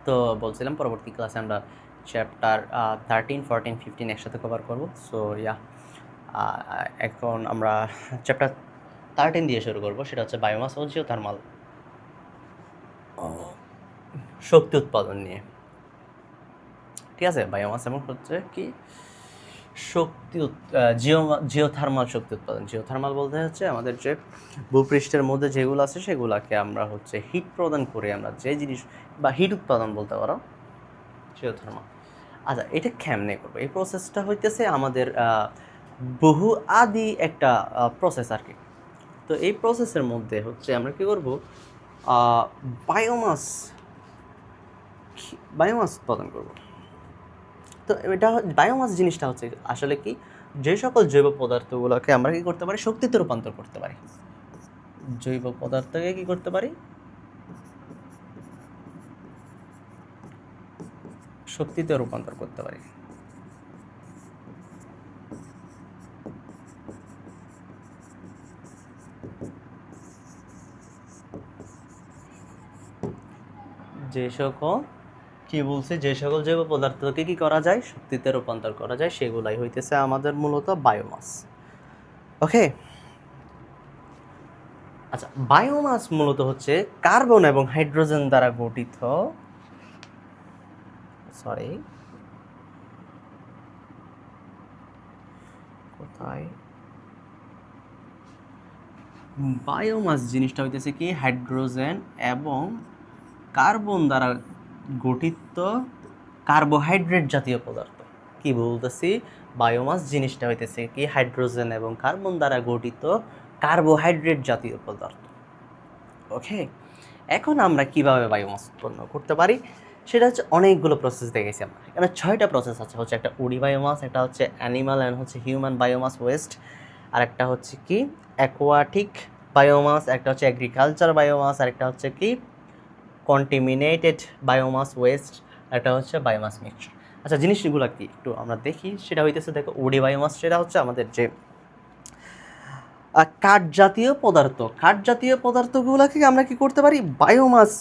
তো বলছিলাম পরবর্তী ক্লাসে আমরা চ্যাপ্টার 13, 14, 15 একসাথে কভার করব। সো এখন আমরা চ্যাপ্টার 13 দিয়ে শুরু করব, সেটা হচ্ছে বায়োমাস ও জিওথার্মাল শক্তি উৎপাদন নিয়ে। ঠিক আছে, বায়োমাস এবং হচ্ছে কি জিওথার্মাল শক্তি উৎপাদন। জিওথার্মাল বলতে হচ্ছে আমাদের যে ভূপৃষ্ঠের মধ্যে যেগুলো আছে সেগুলোকে আমরা হচ্ছে হিট প্রদান করে আমরা যে জিনিস বা হিট উৎপাদন বলতে পারো জিওথার্মাল। আচ্ছা, এটা কেমনে করবো? এই প্রসেসটা হইতেছে আমাদের বহু আদি একটা প্রসেস আর কি। তো এই প্রসেসের মধ্যে হচ্ছে আমরা কি করব, বায়োমাস উৎপাদন করব। তো এটা বায়োমাস জিনিসটা হচ্ছে আসলে কি, যে সকল জৈব পদার্থগুলোকে আমরা কি করতে পারি, শক্তিতে রূপান্তর করতে পারি। জৈব পদার্থকে কি করতে পারি, শক্তিতে রূপান্তর করতে পারি। যে সকল যে সকল জৈব পদার্থকে কি করা যায়, শক্তিতে রূপান্তর করা যায়, সেগুলাই হইতেছে আমাদের মূলত বায়োমাস। ওকে, আচ্ছা, বায়োমাস মূলত হচ্ছে কার্বন এবং হাইড্রোজেন দ্বারা গঠিত বায়োমাস জিনিসটা হইতেছে কি হাইড্রোজেন এবং কার্বন দ্বারা গঠিত কার্বোহাইড্রেট জাতীয় পদার্থ। কি বলতেছি, বায়োমাস জিনিসটা হইতেছে কি হাইড্রোজেন এবং কার্বন দ্বারা গঠিত কার্বোহাইড্রেট জাতীয় পদার্থ। ওকে, এখন আমরা কিভাবে বায়োমাস উৎপন্ন করতে পারি সেটা হচ্ছে অনেকগুলো প্রসেস দেখেছি আমরা। এখানে 6টা প্রসেস আছে, হচ্ছে একটা উডি বায়োমাস, একটা হচ্ছে অ্যানিমাল অ্যান্ড হচ্ছে হিউম্যান বায়োমাস ওয়েস্ট, আর একটা হচ্ছে কি অ্যাকোয়াটিক বায়োমাস, একটা হচ্ছে এগ্রিকালচার বায়োমাস, আর একটা হচ্ছে কি কন্টিমিনেটেড বায়োমাস ওয়েস্ট, একটা হচ্ছে বায়োমাস মিক্সচার। আচ্ছা, জিনিসগুলো কি একটু আমরা দেখি। সেটা হইতেছে, দেখো, উডি বায়োমাস সেটা হচ্ছে আমাদের যে কাঠ জাতীয় পদার্থগুলোকে আমরা কি করতে পারি, বায়োমাস,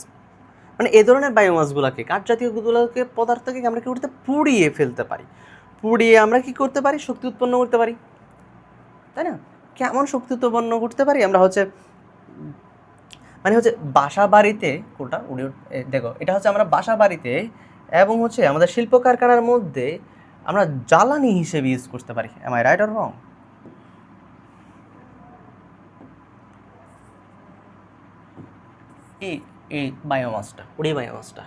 মানে এ ধরনের বায়োমাসগুলোকে, কাঠ জাতীয়গুলোকে পদার্থকে আমরা কি করতে, পুড়িয়ে ফেলতে পারি। পুড়িয়ে আমরা কি করতে পারি, শক্তি উৎপন্ন করতে পারি, তাই না? কেমন শক্তি উৎপন্ন করতে পারি আমরা হচ্ছে, মানে হচ্ছে বাসা বাড়িতে, কোটা দেখো, এটা হচ্ছে আমরা বাসা বাড়িতে এবং হচ্ছে আমাদের শিল্প কারখানার মধ্যে আমরা জ্বালানি হিসেবে ইউজ করতে পারি। Am I right or wrong? এই বায়োমাসটা,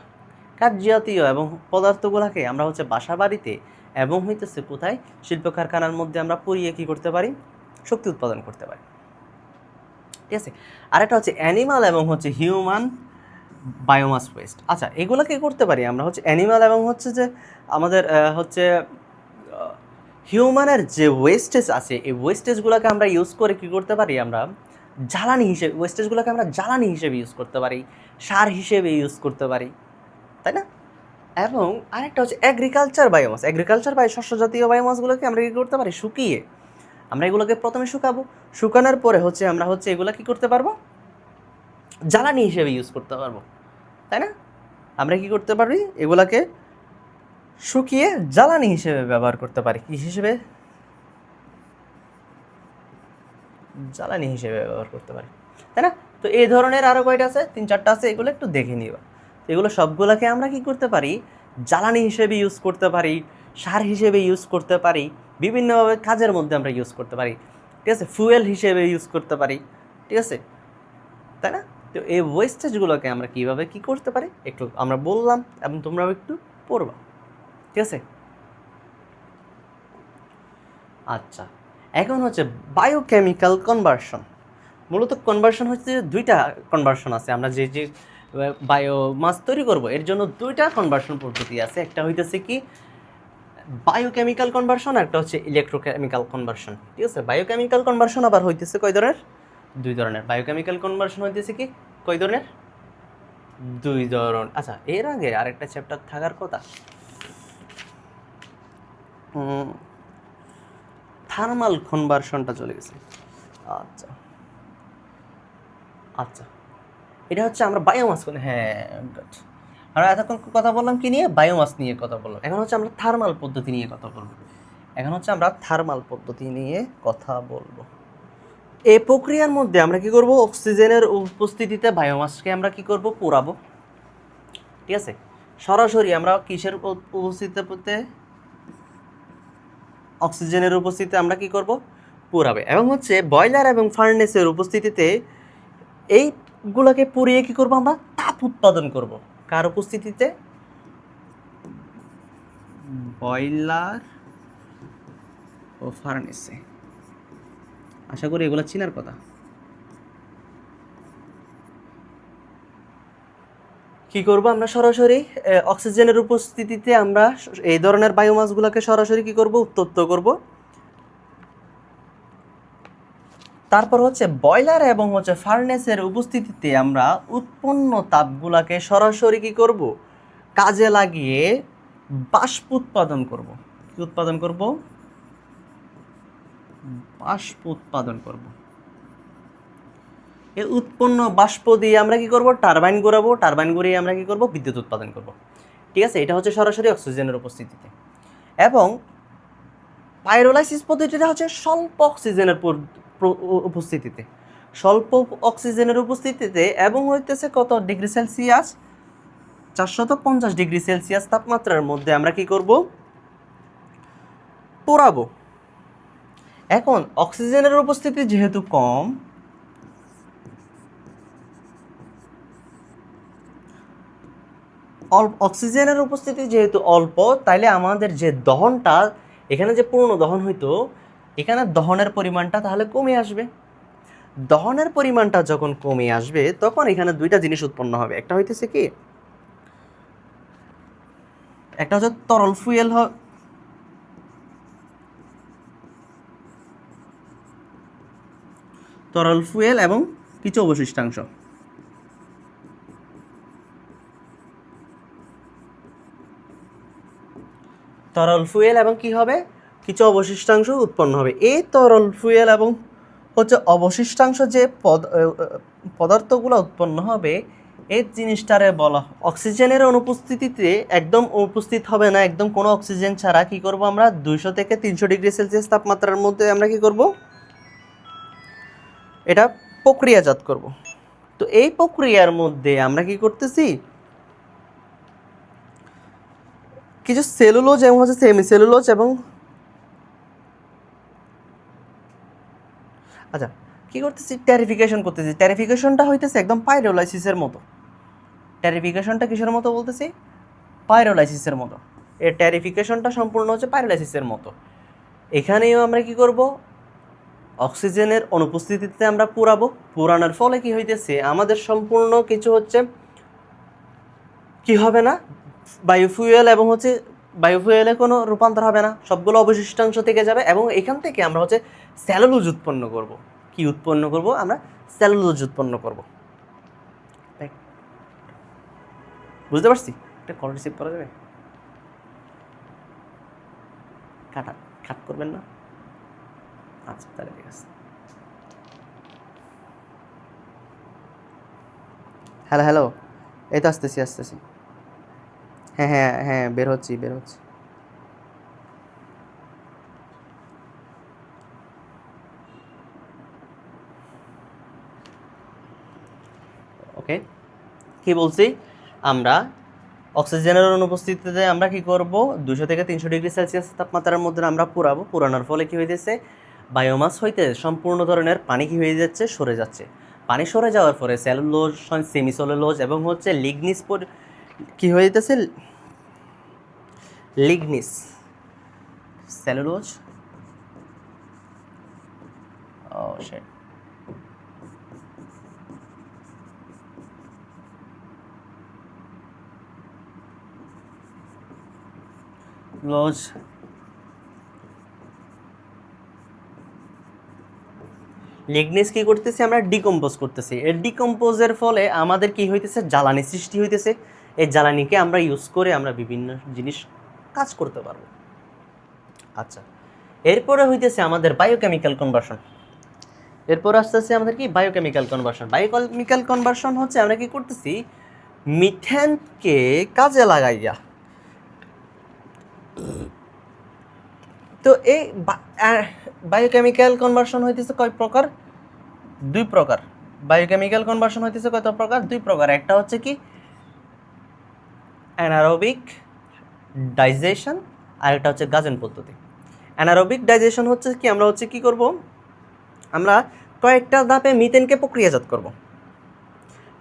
কাঠ জাতীয় এবং পদার্থগুলোকে আমরা হচ্ছে বাসা বাড়িতে এবং হইতেছে কোথায়, শিল্প কারখানার মধ্যে আমরা পুড়িয়ে কি করতে পারি, শক্তি উৎপাদন করতে পারি। ঠিক আছে, আরেকটা হচ্ছে অ্যানিমাল এবং হচ্ছে হিউম্যান বায়োমাস ওয়েস্ট। আচ্ছা, এগুলোকে করতে পারি আমরা হচ্ছে অ্যানিমাল এবং হচ্ছে যে আমাদের হচ্ছে হিউম্যানের যে ওয়েস্টেজ আছে, এই ওয়েস্টেজগুলোকে আমরা ইউজ করে কি করতে পারি, আমরা জ্বালানি হিসেবে, ওয়েস্টেজগুলোকে আমরা জ্বালানি হিসেবে ইউজ করতে পারি, সার হিসেবে ইউজ করতে পারি, তাই না? এবং আরেকটা হচ্ছে এগ্রিকালচার শস্য জাতীয় বায়োমাসগুলোকে আমরা কী করতে পারি, শুকিয়ে আমরা এগুলোকে প্রথমে শুকাবো, শুকানোর পরে হচ্ছে আমরা হচ্ছে এগুলো কী করতে পারবো, জ্বালানি হিসেবে ইউজ করতে পারবো, তাই না? আমরা কি করতে পারি, এগুলাকে শুকিয়ে জ্বালানি হিসেবে ব্যবহার করতে পারি। কি হিসেবে? জ্বালানি হিসেবে ব্যবহার করতে পারি, তাই না? তো এই ধরনের আরও কয়টা আছে, 3-4টা আছে, এগুলো একটু দেখে নিবা। এগুলো সবগুলোকে আমরা কি করতে পারি, জ্বালানি হিসেবে ইউজ করতে পারি, সার হিসেবে ইউজ করতে পারি, বিভিন্নভাবে কাজের মধ্যে আমরা ইউজ করতে পারি। ঠিক আছে, ফুয়েল হিসেবে ইউজ করতে পারি, ঠিক আছে, তাই না? তো এই ওয়েস্টেজগুলোকে আমরা কীভাবে কী করতে পারি একটু আমরা বললাম এবং তোমরাও একটু পড়বা। ঠিক আছে, আচ্ছা, এখন হচ্ছে বায়োকেমিক্যাল কনভার্সন। মূলত কনভার্সন হচ্ছে দুইটা কনভার্সন আছে। আমরা যে যে বায়োমাস তৈরি করব এর জন্য দুইটা কনভার্সন পদ্ধতি আছে। একটা হইতেছে কি বায়োকেমিক্যাল কনভার্সন, একটা হচ্ছে ইলেকট্রোকেমিক্যাল কনভার্সন। ঠিক আছে, বায়োকেমিক্যাল কনভার্সন আবার হইতেছে কয় ধরনের, 2 ধরনের। বায়োকেমিক্যাল কনভার্সন হইতেছে কি কয় ধরনের, 2 ধরনের। আচ্ছা, এর আগে আরেকটা চ্যাপ্টার থাকার কথা, থার্মাল কনভার্সনটা চলে গেছে। আচ্ছা আচ্ছা, এটা হচ্ছে আমরা বায়োমাস, হ্যাঁ, আর এতক্ষণ কথা বললাম কি নিয়ে, বায়োমাস নিয়ে কথা বললাম। এখন হচ্ছে আমরা থার্মাল পদ্ধতি নিয়ে কথা বলবো। কথা বলবো। এই প্রক্রিয়ার মধ্যে আমরা কি করব, অক্সিজেনের উপস্থিতিতে বায়োমাসকে আমরা কি করব, পোড়াবো। ঠিক আছে, সরাসরি আমরা কিসের উপস্থিতিতে, অক্সিজেনের উপস্থিতিতে আমরা কি করব, পোড়াবে। এবং হচ্ছে বয়লার এবং ফার্নেসের উপস্থিতিতে এইগুলোকে পুড়িয়ে কি করব, আমরা তাপ উৎপাদন করব। কার উপস্থিতিতে, বয়লার ও ফার্নেসে। আশা করি এগুলো চিনার কথা। কি করব, আমরা সরাসরি অক্সিজেনের উপস্থিতিতে আমরা এই ধরনের বায়োমাসগুলোকে সরাসরি কি করব, উত্তপ্ত করব। তারপর হচ্ছে বয়লার এবং হচ্ছে ফার্নেসের উপস্থিতিতে আমরা উৎপন্ন তাপগুলাকে সরাসরি কি করব, কাজে লাগিয়ে বাষ্প উৎপাদন করব। কি উৎপাদন করব, বাষ্প উৎপাদন করব। এই উৎপন্ন বাষ্প দিয়ে আমরা কি করব, টারবাইন ঘোরাবো। টারবাইন ঘুরিয়ে আমরা কি করব, বিদ্যুৎ উৎপাদন করব। ঠিক আছে, এটা হচ্ছে সরাসরি অক্সিজেনের উপস্থিতিতে। এবং পাইরোলাইসিস পদ্ধতিটা হচ্ছে স্বল্প অক্সিজেনের উপস্থিতিতে, স্বল্প অক্সিজেনের উপস্থিতিতে এবং হইতেছে কত ডিগ্রি সেলসিয়াস, 450 ডিগ্রি সেলসিয়াস তাপমাত্রার মধ্যে আমরা কি করব, পোড়াবো। এখন অক্সিজেনের উপস্থিতি যেহেতু কম, অক্সিজেনের উপস্থিতি যেহেতু অল্প, তাইলে আমাদের যে দহনটা, এখানে যে পূর্ণ দহন হইতো, এখানে দহনের পরিমাণটা তাহলে কমে আসবে। দহনের পরিমাণটা যখন কমে আসবে, তখন এখানে দুইটা জিনিস উৎপন্ন হবে। একটা হইতেছে কি, একটা হচ্ছে তরল ফুয়েল, তরল ফুয়েল এবং কিছু অবশিষ্টাংশ। তরল ফুয়েল এবং কি হবে, কিছু অবশিষ্টাংশ উৎপন্ন হবে। এই তরল ফুয়েল এবং হচ্ছে অবশিষ্টাংশ যে পদার্থগুলো উৎপন্ন হবে, এই জিনিসটারে বলা, অক্সিজেনের অনুপস্থিতিতে একদম উপস্থিত হবে না, একদম কোনো অক্সিজেন ছাড়া কি করব, আমরা 200 থেকে 300 ডিগ্রি সেলসিয়াস তাপমাত্রার মধ্যে আমরা কি করব, এটা প্রক্রিয়াজাত করব। তো এই প্রক্রিয়ার মধ্যে আমরা কি করতেছি, কিছু সেলুলোজ এবং হচ্ছে সেমি সেলুলোজ এবং আচ্ছা কি করতেছি, ট্যারিফিকেশন করতেছি। ট্যারিফিকেশনটা হইতেছে একদম পাইরোলাইসিসের মতো। ট্যারিফিকেশনটা কিসের মতো বলতেছি, পাইরোলাইসিসের মতো। এই ট্যারিফিকেশনটা সম্পূর্ণ হচ্ছে পাইরোলাইসিসের মতো। এখানেও আমরা কি করব, অক্সিজেনের অনুপস্থিতিতে আমরা পোড়াবো। পোড়ানোর ফলে কি হইতেছে, আমাদের সম্পূর্ণ কিছু হচ্ছে কি হবে না, বায়োফুয়েল এবং হচ্ছে বায়োফুয়েলে কোনো রূপান্তর হবে না, সবগুলো অবশিষ্টাংশ থেকে যাবে। এবং এখান থেকে আমরা হচ্ছে সেলুলোজ উৎপন্ন করব। কি উৎপন্ন করব, আমরা সেলুলোজ উৎপন্ন করব। বুঝতে পারছি? এটা কল রিসিভ করা যাবে, কাট করবেন না? আচ্ছা তাহলে ঠিক আছে। হ্যালো হ্যালো, এই তো আসতেছি। হ্যাঁ বের হচ্ছি। ওকে, কি বলছি, আমরা অক্সিজেনের অনুপস্থিতিতে আমরা কি করব, 200 থেকে 300 ডিগ্রি সেলসিয়াস তাপমাত্রার মধ্যে আমরা পোড়াবো। পোড়ানোর ফলে কি হইতেছে, বায়োমাস হইতে সম্পূর্ণ ধরনের পানি কি হয়ে যাচ্ছে, সরে যাচ্ছে। পানি সরে যাওয়ার পরে সেলুলোজ, সেমি সেলুলোজ এবং হচ্ছে লিগনিস কি হয়ে যেতেছে, লিগনিস, সেলুলোজ, ও শিট, লজ, লিগনিস কি করতেছি, আমরা ডিকম্পোজ করতেছি। এর ডিকম্পোজের ফলে আমাদের কি হইতেছে, জ্বালানি সৃষ্টি হইতেছে। এই জ্বালানিকে আমরা ইউজ করে আমরা বিভিন্ন জিনিস কাজ করতে পারবো। আচ্ছা, এরপরে হইতেছে আমাদের বায়োকেমিক্যাল কনভার্সন। এরপর আসতেছে আমাদের কি, বায়োকেমিক্যাল কনভার্সন। বায়োকেমিক্যাল কনভার্সন হচ্ছে আমরা কি করতেছি, মিথেনকে কাজে লাগাইয়া, তো এই বায়োকেমিক্যাল কনভার্সন হইতেছে কয় প্রকার? 2 প্রকার। বায়োকেমিক্যাল কনভার্সন হইতেছে কত প্রকার? 2 প্রকার। একটা হচ্ছে কি অ্যানারোবিক ডাইজেশন, আর একটা হচ্ছে গাজন পদ্ধতি। অ্যানারোবিক ডাইজেশন হচ্ছে কি, আমরা হচ্ছে কি করব, আমরা কয়েকটা ধাপে মিথেনকে প্রক্রিয়াজাত করব,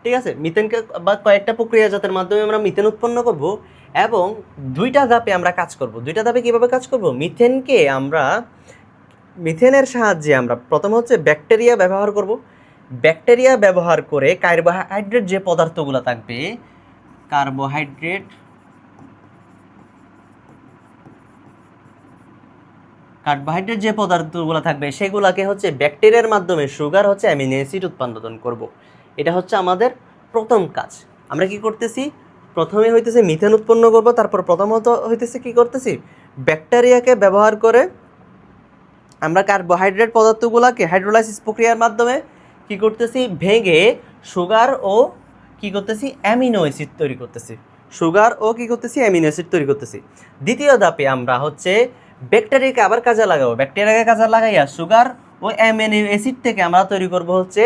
ঠিক আছে? মিথেনকে বা কয়েকটা প্রক্রিয়াজাতের মাধ্যমে আমরা মিথেন উৎপন্ন করব, এবং 2টা ধাপে আমরা কাজ করব। 2টা ধাপে কীভাবে কাজ করব? মিথেনের সাহায্যে আমরা প্রথমে হচ্ছে ব্যাকটেরিয়া ব্যবহার করব। ব্যাকটেরিয়া ব্যবহার করে কার্বোহাইড্রেট যে পদার্থগুলো থাকবে, কার্বোহাইড্রেট যে পদার্থগুলো থাকবে সেগুলোকে হচ্ছে ব্যাকটেরিয়ার মাধ্যমে সুগার হচ্ছে অ্যামিনো অ্যাসিড উৎপাদন করব। এটা হচ্ছে আমাদের প্রথম কাজ। আমরা কি করতেছি? প্রথমে হইতেছে মিথেন উৎপন্ন করব, তারপর প্রথমত হইতেছে কি করতেছি, ব্যাকটেরিয়াকে ব্যবহার করে আমরা কার্বোহাইড্রেট পদার্থগুলোকে হাইড্রোলাইসিস প্রক্রিয়ার মাধ্যমে কি করতেছি, ভেঙে সুগার ও কি করতেছি, অ্যামিনো অ্যাসিড তৈরি করতেছি। সুগার ও কি করতেছি, অ্যামিনো অ্যাসিড তৈরি করতেছি। দ্বিতীয় ধাপে আমরা হচ্ছে ব্যাকটেরিয়াকে আবার কাজে লাগাবো। ব্যাকটেরিয়াকে কাজে লাগাইয়া সুগার ও অ্যামিনো অ্যাসিড থেকে আমরা তৈরি করব হচ্ছে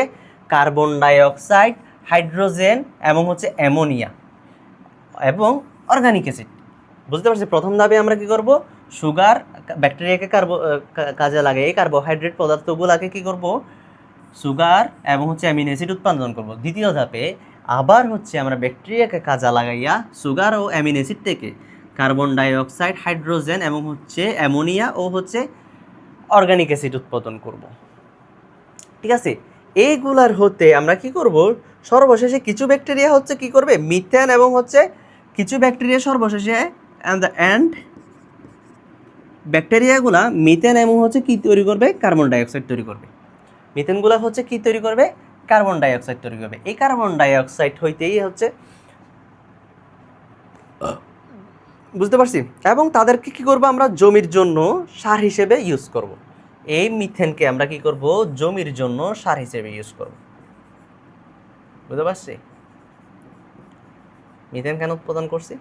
কার্বন ডাইঅক্সাইড, হাইড্রোজেন এবং হচ্ছে অ্যামোনিয়া এবং অর্গানিক অ্যাসিড। বুঝতে পারছি? প্রথম ধাপে আমরা কি করব, সুগার, ব্যাকটেরিয়াকে কাজে লাগিয়ে কার্বোহাইড্রেট পদার্থগুলোকে কি করব, সুগার এবং হচ্ছে অ্যামিনো অ্যাসিড উৎপাদন করব। দ্বিতীয় ধাপে আবার হচ্ছে আমরা ব্যাকটেরিয়াকে কাজে লাগাইয়া সুগার ও অ্যামিনো অ্যাসিড থেকে কার্বন ডাইঅক্সাইড, হাইড্রোজেন এবং হচ্ছে অ্যামোনিয়া ও হচ্ছে অর্গানিক অ্যাসিড উৎপাদন করব। ঠিক আছে? এইগুলার হতে আমরা কি করব, সর্বশেষে কিছু ব্যাকটেরিয়া হচ্ছে কি করবে, মিথেন এবং হচ্ছে কিছু ব্যাকটেরিয়া সর্বশেষে অ্যান্ড ব্যাকটেরিয়াগুলা মিথেন এবং হচ্ছে কি তৈরি করবে, কার্বন ডাইঅক্সাইড তৈরি করবে। মিথেনগুলা হচ্ছে কি তৈরি করবে, কার্বন ডাইঅক্সাইড তৈরি করবে। এই কার্বন ডাইঅক্সাইড হইতেই হচ্ছে, বুঝতে পারছি, এবং তাদেরকে কি করব, আমরা জমির জন্য সার হিসেবে ইউজ করব। এই মিথেনকে আমরা কি করব, জমির জন্য সার হিসেবে ইউজ করব। বুঝতে পারছি মিথেন কেন উৎপাদন করছি?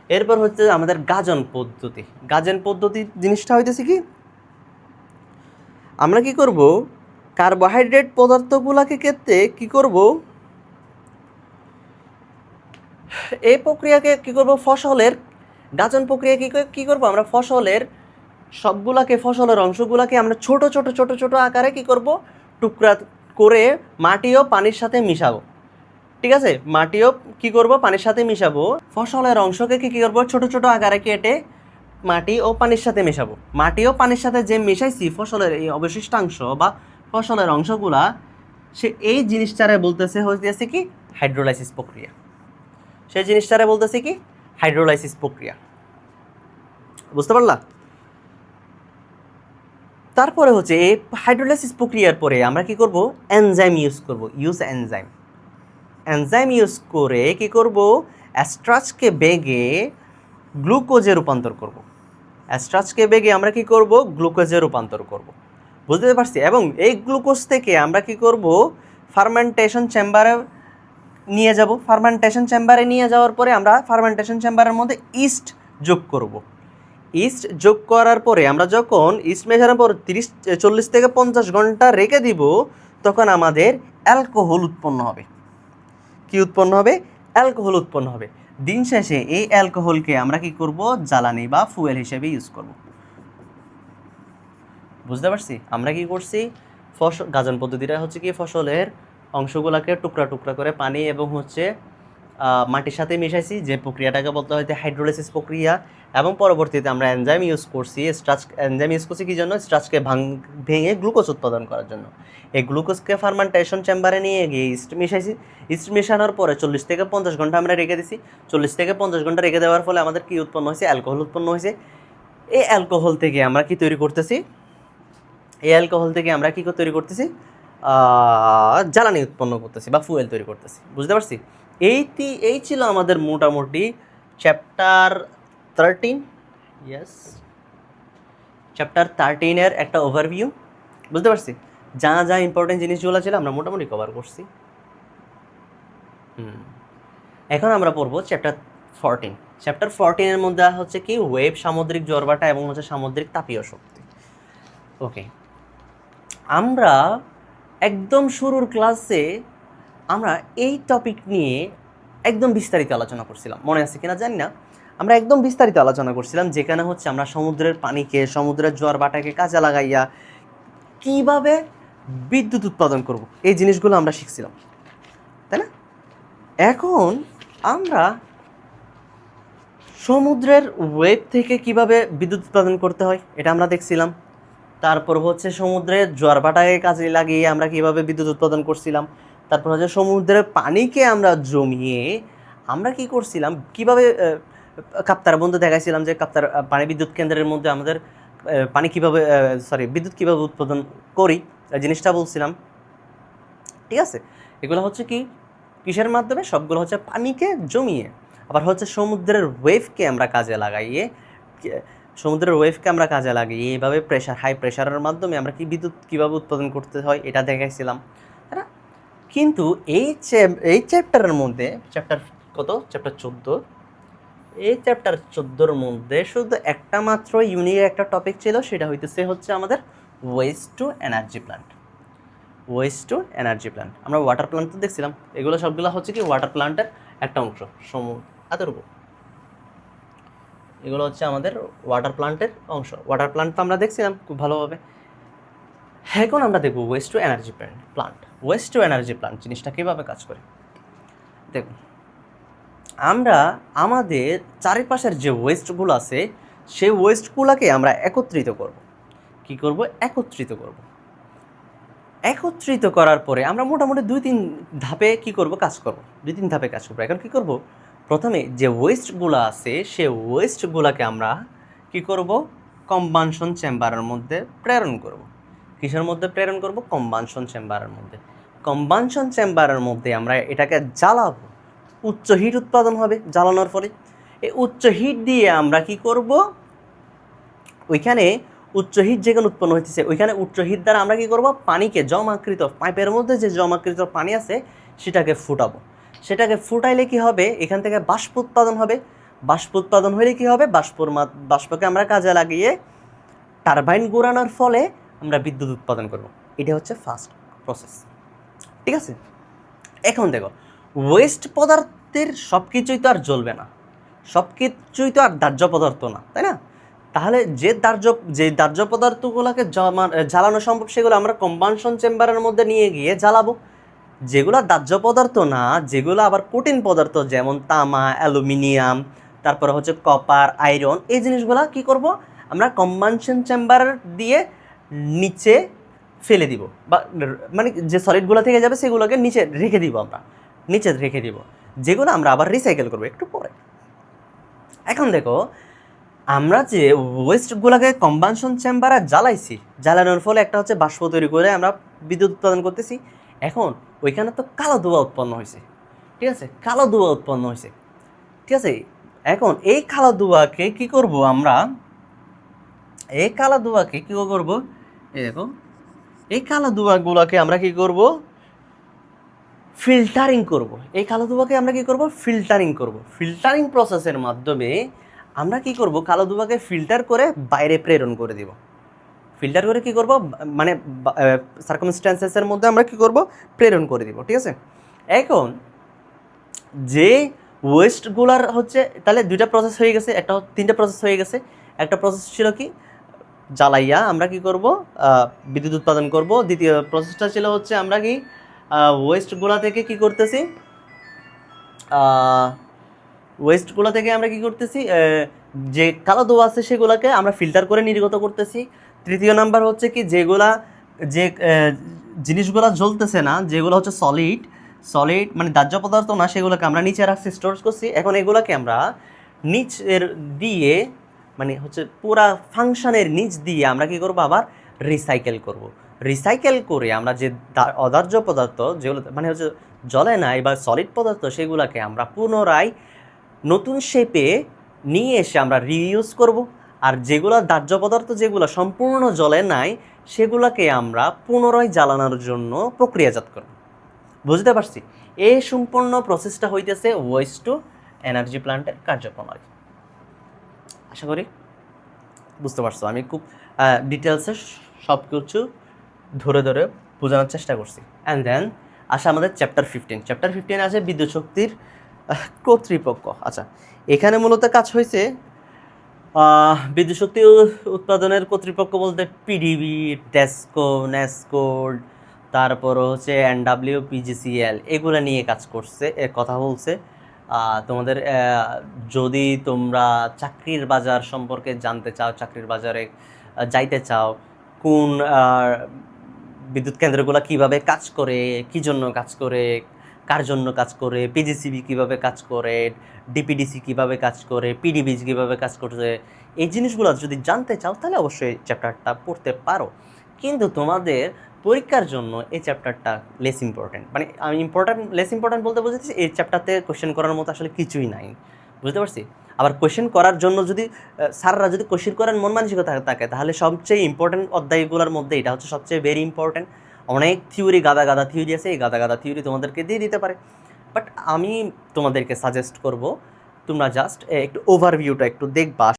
এরপর হচ্ছে আমাদের গাজন পদ্ধতি। গাজন পদ্ধতি জিনিসটা হইতেছে কি, আমরা কি করব, কার্বোহাইড্রেট পদার্থগুলোকে ক্ষেত্রে কি করব, এই প্রক্রিয়াকে কি করব, ফসলের গাজন প্রক্রিয়া কি করব, আমরা ফসলের ফসলের অংশগুলোকে আমরা ছোট ছোট ছোট ছোট আকারে কি করব, টুকরা করে মাটি ও পানির সাথে মিশাবো। ঠিক আছে? মাটিও কি করব, পানির সাথে মিশাবো। ফসলের অংশকে কি করব, ছোট ছোট আকারে কেটে মাটি ও পানির সাথে মেশাবো। মাটি ও পানির সাথে যে মিশাইছি ফসলের এই অবশিষ্টাংশ বা ফসলের অংশগুলা, সে এই জিনিসটারে বলতেছে হইতেছে কি, হাইড্রোলাইসিস প্রক্রিয়া। সেই জিনিসটারে বলতেছে কি, হাইড্রোলাইসিস প্রক্রিয়া। বুঝতে পারলা? তারপরে হচ্ছে এই হাইড্রোলাইসিস প্রক্রিয়ার পরে আমরা কি করব, এনজাইম ইউজ করব। এনজাইম ইউজ করে কি করব, স্টার্চকে বেগে গ্লুকোজে রূপান্তর করব। স্টার্চকে বেগে আমরা কি করব, গ্লুকোজে রূপান্তর করব। বুঝতে পারছি? এবং এই গ্লুকোজ থেকে আমরা কি করব, ফার্মেন্টেশন চেম্বারে নিয়ে যাব। ফার্মেন্টেশন চেম্বারে নিয়ে যাওয়ার পরে আমরা ফার্মেন্টেশন চেম্বারের মধ্যে ইস্ট যোগ করব। ইস্ট যোগ করার পরে আমরা যখন ইস্ট মেশানোর পর 40 থেকে 50 ঘন্টা রেখে দিব, তখন আমাদের অ্যালকোহল উৎপন্ন হবে। কি উৎপন্ন হবে? অ্যালকোহল উৎপন্ন হবে। দিন শেষে এই অ্যালকোহলকে আমরা কি করব, জ্বালানি বা ফুয়েল হিসেবে ইউজ করব। বুঝতে পারছি? আমরা কি করছি, গাজন পদ্ধতিটা হচ্ছে কি, ফসলের অংশগুলোকে টুকরা টুকরা করে পানি এবং হচ্ছে মাটির সাথে মিশাইছি, যে প্রক্রিয়াটাকে বলতে হয় হাইড্রোলাইসিস প্রক্রিয়া। এবং পরবর্তীতে আমরা এনজাইম ইউজ করছি, এনজাইম ইউজ করছি কি জন্য, স্টার্চকে ভেঙে গ্লুকোজ উৎপাদন করার জন্য। এই গ্লুকোজকে ফার্মেন্টেশন চেম্বারে নিয়ে গিয়ে ইস্ট মিশাইছি। ইস্ট মেশানোর পরে 40 থেকে 50 ঘন্টা আমরা রেখে দিছি। 40 থেকে 50 ঘন্টা রেখে দেওয়ার ফলে আমাদের কি উৎপন্ন হয়েছে, অ্যালকোহল উৎপন্ন হয়েছে। এই অ্যালকোহল থেকে আমরা কি তৈরি করতেছি, জ্বালানি উৎপন্ন করতেছি বা ফুয়েল তৈরি করতেছি। বুঝতে পারছি? এই ছিল আমাদের মোটামুটি চ্যাপ্টার 13, চ্যাপ্টার 13-এর একটা ওভারভিউ। বুঝতে পারছি? যা যা ইম্পর্টেন্ট জিনিসগুলো ছিল আমরা মোটামুটি কভার করছি। এখন আমরা পড়বো চ্যাপ্টার 14। চ্যাপ্টার 14-এর মধ্যে হচ্ছে কি ওয়েভ, সামুদ্রিক জোয়ারভাটা এবং হচ্ছে সামুদ্রিক তাপীয় শক্তি। ওকে, আমরা একদম শুরুর ক্লাসে আমরা এই টপিক নিয়ে একদম বিস্তারিত আলোচনা করছিলাম, মনে আছে কিনা জানি না। আমরা একদম বিস্তারিত আলোচনা করছিলাম, যেখানে হচ্ছে আমরা সমুদ্রের পানিকে, সমুদ্রের জোয়ার ভাটাকে কাজে লাগাইয়া কিভাবে বিদ্যুৎ উৎপাদন করব, এই জিনিসগুলো আমরা শিখছিলাম, তাই না? এখন আমরা সমুদ্রের ওয়েভ থেকে কিভাবে বিদ্যুৎ উৎপাদন করতে হয় এটা আমরা দেখছিলাম। তারপর হচ্ছে সমুদ্রের জোয়ার ভাটাকে কাজে লাগিয়ে আমরা কিভাবে বিদ্যুৎ উৎপাদন করছিলাম। তারপর হচ্ছে সমুদ্রের পানিকে আমরা জমিয়ে আমরা কি করছিলাম, কিভাবে কাপ্তার বন্ধু দেখাইছিলাম যে কাপ্তার পানি বিদ্যুৎ কেন্দ্রের মধ্যে আমাদের পানি কীভাবে বিদ্যুৎ কীভাবে উৎপাদন করি, জিনিসটা বলছিলাম। ঠিক আছে, এগুলো হচ্ছে কি কিসের মাধ্যমে, সবগুলো হচ্ছে পানিকে জমিয়ে। আবার হচ্ছে সমুদ্রের ওয়েভকে আমরা কাজে লাগাইয়ে, এইভাবে প্রেশার, হাই প্রেশারের মাধ্যমে আমরা কি বিদ্যুৎ কীভাবে উৎপাদন করতে হয় এটা দেখাইছিলাম, তাই না? কিন্তু এই চ্যাপ্টারের মধ্যে, চ্যাপ্টার 14, এই চ্যাপ্টার 14-র মধ্যে শুধু একটা মাত্র ইউনিক একটা টপিক ছিল, সেটা হচ্ছে আমাদের ওয়েস্ট টু এনার্জি প্ল্যান্ট। আমরা ওয়াটার প্ল্যান্ট তো দেখছিলাম, এগুলো সবগুলো হচ্ছে কি ওয়াটার প্ল্যান্টের একটা অংশ। এতটুকু এগুলো হচ্ছে আমাদের ওয়াটার প্ল্যান্টের অংশ। ওয়াটার প্ল্যান্ট তো আমরা দেখছিলাম খুব ভালোভাবে। এখন আমরা দেখব waste to energy plant. Waste to energy plant জিনিসটা কীভাবে কাজ করে দেখুন। আমরা আমাদের চারিপাশের যে ওয়েস্টগুলো আছে, সেই ওয়েস্টগুলোকে আমরা একত্রিত করব। কি করব? একত্রিত করার পরে আমরা মোটামুটি 2-3 ধাপে কি করব? কাজ করব। এখন কি করব? প্রথমে যে ওয়েস্টগুলো আছে, সে ওয়েস্টগুলোকে আমরা কি করব? কম্বানশন চেম্বারের মধ্যে প্রেরণ করব। কিসের মধ্যে প্রেরণ করব? কম্বানশন চেম্বারের মধ্যে। কম্বানশন চেম্বারের মধ্যে আমরা এটাকে জ্বালাবো, উচ্চ হিট উৎপাদন হবে জ্বালানোর ফলে। এই উচ্চ হিট দিয়ে আমরা কি করব? ওইখানে উচ্চ হিট যেখানে উৎপন্ন হইতেছে, ওইখানে উচ্চ হিট দ্বারা আমরা কি করব? পানিকে জমাকৃত, পাইপের মধ্যে যে জমাকৃত পানি আছে সেটাকে ফুটাবো। সেটাকে ফুটাইলে কি হবে? এখান থেকে বাষ্প উৎপাদন হবে। বাষ্প উৎপাদন হলে কি হবে? বাষ্পকে আমরা কাজে লাগিয়ে টারবাইন ঘোরানোর ফলে আমরা বিদ্যুৎ উৎপাদন করব। এটা হচ্ছে ফার্স্ট প্রসেস। ঠিক আছে, এখন দেখো, ওয়েস্ট পদার্থের সব কিছুই তো আর জ্বলবে না, সব কিছুই তো আর দাহ্য পদার্থ না, তাই না? তাহলে যে দাহ্য পদার্থগুলোকে জ্বালানো সম্ভব, সেগুলো আমরা কম্বানশন চেম্বারের মধ্যে নিয়ে গিয়ে জ্বালাবো। যেগুলো দাহ্য পদার্থ না, যেগুলো আবার কঠিন পদার্থ, যেমন তামা, অ্যালুমিনিয়াম, তারপরে হচ্ছে কপার, আয়রন, এই জিনিসগুলো কি করব? আমরা কম্বানশন চেম্বার দিয়ে নিচে ফেলে দিব, বা মানে যে সলিডগুলো থেকে যাবে সেগুলোকে নিচে রেখে দিব, যেগুলো আমরা আবার রিসাইকেল করবো একটু পরে। এখন দেখো, আমরা যে ওয়েস্টগুলোকে কম্বানশন চেম্বারে জ্বালানোর ফলে একটা হচ্ছে বাষ্প তৈরি করে আমরা বিদ্যুৎ উৎপাদন করতেছি। এখন ওইখানে তো কালো ধোঁয়া উৎপন্ন হয়েছে, ঠিক আছে? ঠিক আছে, এখন এই কালো ধোঁয়াকে কি করব? আমরা এই কালো ধোঁয়াকে কি করব? এই দেখো, এই কালো ধোঁয়াগুলোকে আমরা কি করব? ফিল্টারিং করব। এই কালো ধোঁয়াকে আমরা কি করব? ফিল্টারিং প্রসেসের মাধ্যমে আমরা কি করব? কালো ধোঁয়াকে ফিল্টার করে বাইরে প্রেরণ করে দিব। ফিল্টার করে কি করব? মানে সার্কামস্ট্যান্সেসের মধ্যে আমরা কি করব? প্রেরণ করে দিব। ঠিক আছে, এখন যে ওয়েস্টগুলার হচ্ছে, তাহলে 2টা প্রসেস হয়ে গেছে, 3টা প্রসেস হয়ে গেছে। একটা প্রসেস ছিল কি? জ্বালাইয়া আমরা কি করব? বিদ্যুৎ উৎপাদন করব। দ্বিতীয় প্রসেসটা ছিল হচ্ছে আমরা কি ওয়েস্টগুলা থেকে কি করতেছি? ওয়েস্টগুলো থেকে আমরা কি করতেছি? যে কালো ধোঁয়া আছে সেগুলোকে আমরা ফিল্টার করে নির্গত করতেছি। তৃতীয় নাম্বার হচ্ছে কি, যে জিনিসগুলো জ্বলতেছে না, যেগুলো হচ্ছে সলিড মানে দাহ্য পদার্থ না, সেগুলোকে আমরা নিচে রাখছি, স্টোর করছি। এখন এগুলোকে আমরা নিচের দিয়ে, মানে হচ্ছে পুরা ফাংশনের নিচ দিয়ে আমরা কি করব? আবার রিসাইকেল করে আমরা যে অদাহ্য পদার্থ, যেগুলো মানে হচ্ছে জ্বলে নাই বা সলিড পদার্থ, সেগুলোকে আমরা পুনরায় নতুন শেপে নিয়ে এসে আমরা রিইউজ করব। আর যেগুলো দাহ্য পদার্থ, যেগুলো সম্পূর্ণ জ্বলে নাই, সেগুলোকে আমরা পুনরায় জ্বালানোর জন্য প্রক্রিয়াজাত করব। বুঝতে পারছি? এই সম্পূর্ণ প্রসেসটা হইতেছে ওয়েস্ট টু এনার্জি প্ল্যান্টের কার্যপ্রণালী। আশা করি বুঝতে পারছো। আমি খুব ডিটেলসে সব কিছু ধরে ধরে বোঝানোর চেষ্টা করছি। অ্যান্ড দেন আসে আমাদের চ্যাপ্টার 15। চ্যাপ্টার 15 আছে বিদ্যুৎ শক্তির কর্তৃপক্ষ। আচ্ছা, এখানে মূলত কাজ হয়েছে বিদ্যুৎ শক্তি উৎপাদনের কর্তৃপক্ষ বলতে পিডিবি, টেস্কো, নেস্কো, তারপর হচ্ছে এনডাব্লিউ, পিজিসিএল, এগুলো নিয়ে কাজ করছে, কথা বলছে। তোমাদের যদি তোমরা চাকরির বাজার সম্পর্কে জানতে চাও, চাকরির বাজারে যাইতে চাও, কোন বিদ্যুৎ কেন্দ্রগুলো কিভাবে কাজ করে, কী জন্য কাজ করে, কার জন্য কাজ করে, পিজিসিবি কিভাবে কাজ করে, ডিপিডিসি কিভাবে কাজ করে, পিডিবিজি কিভাবে কাজ করছে, এই জিনিসগুলো যদি জানতে চাও তাহলে অবশ্যই চ্যাপ্টারটা পড়তে পারো। কিন্তু তোমাদের পরীক্ষার জন্য এই চ্যাপ্টারটা লেস ইম্পর্টেন্ট। মানে আমি লেস ইম্পর্টেন্ট বলতে বুঝেছি এই চ্যাপ্টারতে কোয়েশ্চেন করার মতো আসলে কিছুই নাই, বুঝতে পারছি। আবার কোয়েশ্চেন করার জন্য যদি স্যাররা যদি কোয়েশ্চেন করার মন মানসিকতা থাকে তাহলে সবচেয়ে ইম্পর্টেন্ট অধ্যায়গুলোর মধ্যে এটা হচ্ছে সবচেয়ে ভেরি ইম্পর্টেন্ট। অনেক থিওরি, গাদা থিওরি আছে, এই গাদা থিওরি তোমাদেরকে দিয়ে দিতে পারে। বাট আমি তোমাদেরকে সাজেস্ট করব তোমরা জাস্ট একটু ওভারভিউটা একটু দেখবা।